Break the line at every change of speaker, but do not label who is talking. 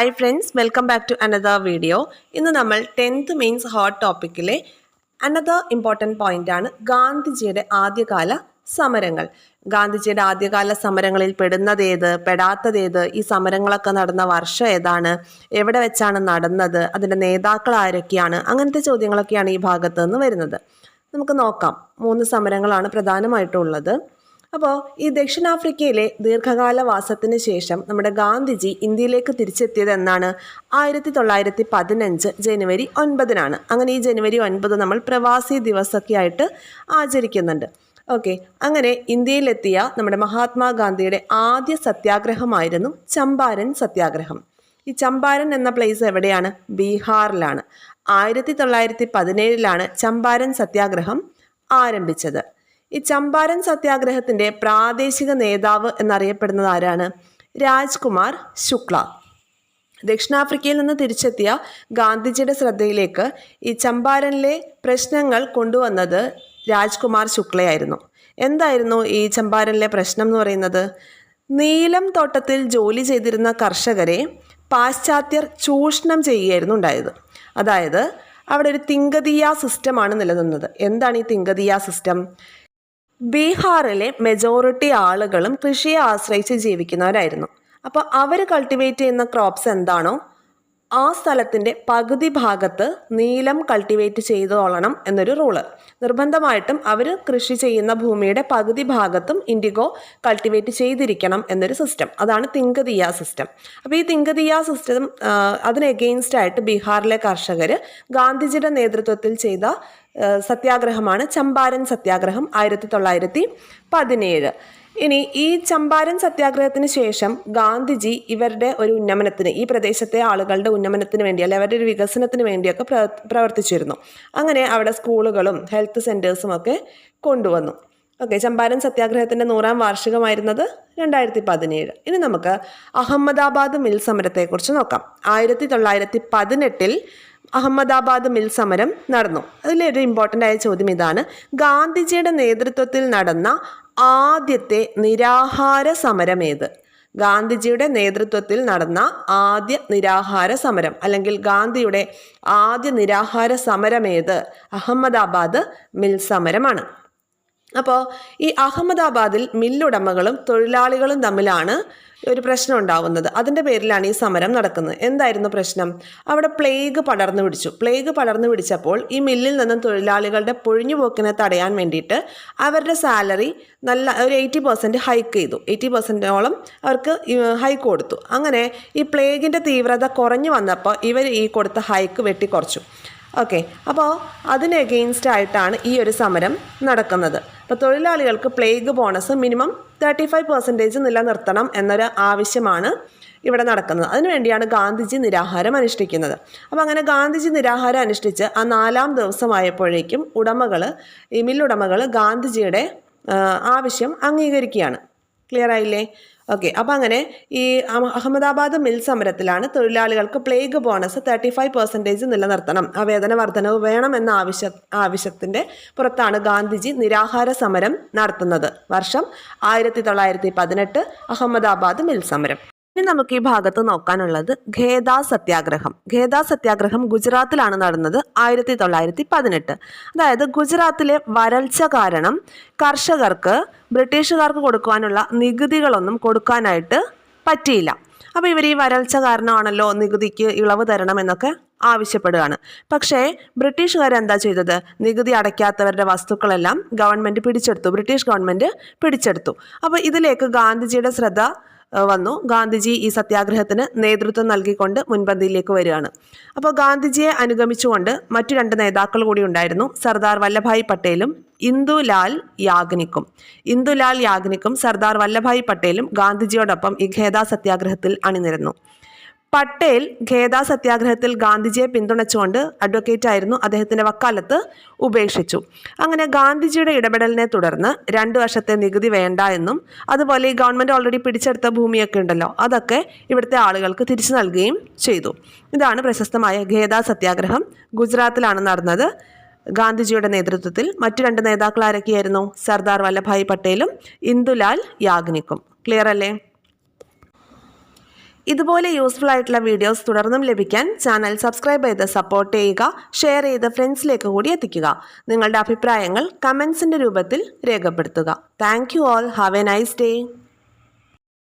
Hi friends, welcome back to another video. ഇന്ന് നമ്മൾ 10th mains hot ടോപ്പിക്കിലെ another important point ആണ് ഗാന്ധിജിയുടെ ആദ്യകാല സമരങ്ങൾ. ഗാന്ധിജിയുടെ ആദ്യകാല സമരങ്ങളിൽ പെടുന്നതേത്, പെടാത്തതേത്, ഈ സമരങ്ങളൊക്കെ നടന്ന വർഷം ഏതാണ്, എവിടെ വെച്ചാണ് നടന്നത്, അതിൻ്റെ നേതാക്കൾ ആരൊക്കെയാണ്, അങ്ങനത്തെ ചോദ്യങ്ങളൊക്കെയാണ് ഈ ഭാഗത്ത് നിന്ന് വരുന്നത്. നമുക്ക് നോക്കാം. 3 സമരങ്ങളാണ് പ്രധാനമായിട്ടുള്ളത്. അപ്പോൾ ഈ ദക്ഷിണാഫ്രിക്കയിലെ ദീർഘകാല വാസത്തിന് ശേഷം നമ്മുടെ ഗാന്ധിജി ഇന്ത്യയിലേക്ക് തിരിച്ചെത്തിയത് എന്നാണ്? 1915 ജനുവരി 9 അങ്ങനെ ഈ ജനുവരി 9 നമ്മൾ പ്രവാസി ദിവസമൊക്കെ ആയിട്ട് ആചരിക്കുന്നുണ്ട്. ഓക്കെ, അങ്ങനെ ഇന്ത്യയിലെത്തിയ നമ്മുടെ മഹാത്മാഗാന്ധിയുടെ ആദ്യ സത്യാഗ്രഹമായിരുന്നു ചമ്പാരൻ സത്യാഗ്രഹം. ഈ ചമ്പാരൻ എന്ന പ്ലേസ് എവിടെയാണ്? ബീഹാറിലാണ്. 1917 ചമ്പാരൻ സത്യാഗ്രഹം ആരംഭിച്ചത്. ഈ ചമ്പാരൻ സത്യാഗ്രഹത്തിൻ്റെ പ്രാദേശിക നേതാവ് എന്നറിയപ്പെടുന്നത് ആരാണ്? രാജ്കുമാർ ശുക്ല. ദക്ഷിണാഫ്രിക്കയിൽ നിന്ന് തിരിച്ചെത്തിയ ഗാന്ധിജിയുടെ ശ്രദ്ധയിലേക്ക് ഈ ചമ്പാരനിലെ പ്രശ്നങ്ങൾ കൊണ്ടുവന്നത് രാജ്കുമാർ ശുക്ലയായിരുന്നു. എന്തായിരുന്നു ഈ ചമ്പാരനിലെ പ്രശ്നം എന്ന് പറയുന്നത്? നീലം തോട്ടത്തിൽ ജോലി ചെയ്തിരുന്ന കർഷകരെ പാശ്ചാത്യർ ചൂഷണം ചെയ്യുകയായിരുന്നു ഉണ്ടായത്. അതായത് അവിടെ ഒരു തിങ്കതിയ സിസ്റ്റമാണ് നിലനിന്നത്. എന്താണ് ഈ തിങ്കതിയ സിസ്റ്റം? ബീഹാറിലെ മെജോറിറ്റി ആളുകളും കൃഷിയെ ആശ്രയിച്ച് ജീവിക്കുന്നവരായിരുന്നു. അപ്പോൾ അവർ കൾട്ടിവേറ്റ് ചെയ്യുന്ന ക്രോപ്സ് എന്താണോ ആ സ്ഥലത്തിൻ്റെ പകുതി ഭാഗത്ത് നീലം കൾട്ടിവേറ്റ് ചെയ്തോളണം എന്നൊരു റൂള്. നിർബന്ധമായിട്ടും അവർ കൃഷി ചെയ്യുന്ന ഭൂമിയുടെ പകുതി ഭാഗത്തും ഇൻഡിഗോ കൾട്ടിവേറ്റ് ചെയ്തിരിക്കണം എന്നൊരു സിസ്റ്റം. അതാണ് തിങ്കതിയ സിസ്റ്റം. അപ്പോൾ ഈ തിങ്കതിയ സിസ്റ്റം അതിന് എഗെയിൻസ്റ്റ് ആയിട്ട് ബീഹാറിലെ കർഷകർ ഗാന്ധിജിയുടെ നേതൃത്വത്തിൽ ചെയ്ത സത്യാഗ്രഹമാണ് ചമ്പാരൻ സത്യാഗ്രഹം 1917. ഇനി ഈ ചമ്പാരൻ സത്യാഗ്രഹത്തിന് ശേഷം ഗാന്ധിജി ഇവരുടെ ഒരു ഉന്നമനത്തിന്, ഈ പ്രദേശത്തെ ആളുകളുടെ ഉന്നമനത്തിന് വേണ്ടി അല്ലെ അവരുടെ ഒരു വികസനത്തിന് വേണ്ടിയൊക്കെ പ്രവർത്തിച്ചിരുന്നു. അങ്ങനെ അവിടെ സ്കൂളുകളും ഹെൽത്ത് സെൻറ്റേഴ്സും ഒക്കെ കൊണ്ടുവന്നു. ഓക്കെ, ചമ്പാരൻ സത്യാഗ്രഹത്തിൻ്റെ 100ാം വാർഷികമായിരുന്നത് 2017. ഇനി നമുക്ക് അഹമ്മദാബാദ് മിൽ സമരത്തെക്കുറിച്ച് നോക്കാം. 1918 അഹമ്മദാബാദ് മിൽ സമരം നടന്നു. അതിലൊരു ഇമ്പോർട്ടൻ്റ് ആയ ചോദ്യം ഇതാണ്: ഗാന്ധിജിയുടെ നേതൃത്വത്തിൽ നടന്ന ആദ്യത്തെ നിരാഹാര സമരം ഏത്? ഗാന്ധിജിയുടെ നേതൃത്വത്തിൽ നടന്ന ആദ്യ നിരാഹാര സമരം അല്ലെങ്കിൽ ഗാന്ധിയുടെ ആദ്യ നിരാഹാര സമരം ഏത്? അഹമ്മദാബാദ് മിൽ സമരമാണ്. അപ്പോൾ ഈ അഹമ്മദാബാദിൽ മില്ലുടമകളും തൊഴിലാളികളും തമ്മിലാണ് ഒരു പ്രശ്നം ഉണ്ടാവുന്നത്. അതിൻ്റെ പേരിലാണ് ഈ സമരം നടക്കുന്നത്. എന്തായിരുന്നു പ്രശ്നം? അവിടെ പ്ലേഗ് പടർന്നു പിടിച്ചു. പ്ലേഗ് പടർന്നു പിടിച്ചപ്പോൾ ഈ മില്ലിൽ നിന്നും തൊഴിലാളികളുടെ പൊഴിഞ്ഞുപോക്കിനെ തടയാൻ വേണ്ടിയിട്ട് അവരുടെ സാലറി ഒരു 80% ഹൈക്ക് ചെയ്തു. 80%ഓളം അവർക്ക് ഹൈക്ക് കൊടുത്തു. അങ്ങനെ ഈ പ്ലേഗിൻ്റെ തീവ്രത കുറഞ്ഞു വന്നപ്പോൾ ഇവർ ഈ കൊടുത്ത ഹൈക്ക് വെട്ടിക്കുറച്ചു. ഓക്കെ, അപ്പോൾ അതിന് എഗെയിൻസ്റ്റ് ആയിട്ടാണ് ഈ ഒരു സമരം നടക്കുന്നത്. അപ്പോൾ തൊഴിലാളികൾക്ക് പ്ലേഗ് ബോണസ് മിനിമം 35% നിലനിർത്തണം എന്നൊരു ആവശ്യമാണ് ഇവിടെ നടക്കുന്നത്. അതിനുവേണ്ടിയാണ് ഗാന്ധിജി നിരാഹാരം അനുഷ്ഠിക്കുന്നത്. അപ്പോൾ അങ്ങനെ ഗാന്ധിജി നിരാഹാരം അനുഷ്ഠിച്ച് ആ 4ാം ദിവസമായപ്പോഴേക്കും ഈ മില്ലുടമകൾ ഗാന്ധിജിയുടെ ആവശ്യം അംഗീകരിക്കുകയാണ്. ക്ലിയർ ആയില്ലേ? ഓക്കെ, അപ്പോൾ അങ്ങനെ ഈ അഹമ്മദാബാദ് മിൽ സമരത്തിലാണ് തൊഴിലാളികൾക്ക് പ്ലേഗ് ബോണസ് 35% നിലനിർത്തണം, ആ വേതന വർധനവ് വേണമെന്ന ആവശ്യത്തിൻ്റെ പുറത്താണ് ഗാന്ധിജി നിരാഹാര സമരം നടത്തുന്നത്. വർഷം 1918 അഹമ്മദാബാദ് മിൽ സമരം. ഇനി നമുക്ക് ഈ ഭാഗത്ത് നോക്കാനുള്ളത് ഖേദ സത്യാഗ്രഹം. ഖേദ സത്യാഗ്രഹം ഗുജറാത്തിലാണ് നടന്നത് 1918. അതായത് ഗുജറാത്തിലെ വരൾച്ച കാരണം കർഷകർക്ക് ബ്രിട്ടീഷുകാർക്ക് കൊടുക്കുവാനുള്ള നികുതികളൊന്നും കൊടുക്കാനായിട്ട് പറ്റിയില്ല. അപ്പോൾ ഇവർ ഈ വരൾച്ച കാരണമാണല്ലോ നികുതിക്ക് ഇളവ് തരണം എന്നൊക്കെ ആവശ്യപ്പെടുകയാണ്. പക്ഷേ ബ്രിട്ടീഷുകാരെന്താ ചെയ്തത്? നികുതി അടയ്ക്കാത്തവരുടെ വസ്തുക്കളെല്ലാം ബ്രിട്ടീഷ് ഗവൺമെൻറ് പിടിച്ചെടുത്തു. അപ്പോൾ ഇതിലേക്ക് ഗാന്ധിജിയുടെ ശ്രദ്ധ വന്നു. ഗാന്ധിജി ഈ സത്യാഗ്രഹത്തിന് നേതൃത്വം നൽകിക്കൊണ്ട് മുൻപന്തിയിലേക്ക് വരികയാണ്. അപ്പോൾ ഗാന്ധിജിയെ അനുഗമിച്ചുകൊണ്ട് മറ്റു 2 നേതാക്കൾ കൂടി ഉണ്ടായിരുന്നു. സർദാർ വല്ലഭായ് പട്ടേലും ഇന്ദുലാൽ യാഗ്നിക്കും സർദാർ വല്ലഭായ് പട്ടേലും ഗാന്ധിജിയോടൊപ്പം ഈ ഖേദ സത്യാഗ്രഹത്തിൽ അണിനിരന്നു. പട്ടേൽ ഖേദ സത്യാഗ്രഹത്തിൽ ഗാന്ധിജിയെ പിന്തുണച്ചുകൊണ്ട് അഡ്വക്കേറ്റ് ആയിരുന്നു. അദ്ദേഹത്തിൻ്റെ വക്കാലത്ത് ഉപേക്ഷിച്ചു. അങ്ങനെ ഗാന്ധിജിയുടെ ഇടപെടലിനെ തുടർന്ന് 2 വർഷത്തെ നികുതി വേണ്ട എന്നും അതുപോലെ ഈ ഗവൺമെൻറ് ഓൾറെഡി പിടിച്ചെടുത്ത ഭൂമിയൊക്കെ ഉണ്ടല്ലോ അതൊക്കെ ഇവിടുത്തെ ആളുകൾക്ക് തിരിച്ചു നൽകുകയും ചെയ്തു. ഇതാണ് പ്രശസ്തമായ ഖേദ സത്യാഗ്രഹം. ഗുജറാത്തിലാണ് നടന്നത്. ഗാന്ധിജിയുടെ നേതൃത്വത്തിൽ മറ്റു 2 നേതാക്കൾ ആരൊക്കെയായിരുന്നു? സർദാർ വല്ലഭായ് പട്ടേലും ഇന്ദുലാൽ യാഗ്നിക്കും. ക്ലിയർ അല്ലേ? ഇതുപോലെ യൂസ്ഫുൾ ആയിട്ടുള്ള വീഡിയോസ് തുടർന്നും ലഭിക്കാൻ ചാനൽ സബ്സ്ക്രൈബ് ചെയ്ത് സപ്പോർട്ട് ചെയ്യുക, ഷെയർ ചെയ്ത് ഫ്രണ്ട്സിലേക്ക് കൂടി എത്തിക്കുക. നിങ്ങളുടെ അഭിപ്രായങ്ങൾ കമൻസിൻ്റെ രൂപത്തിൽ രേഖപ്പെടുത്തുക. Thank you all. Have A nice day.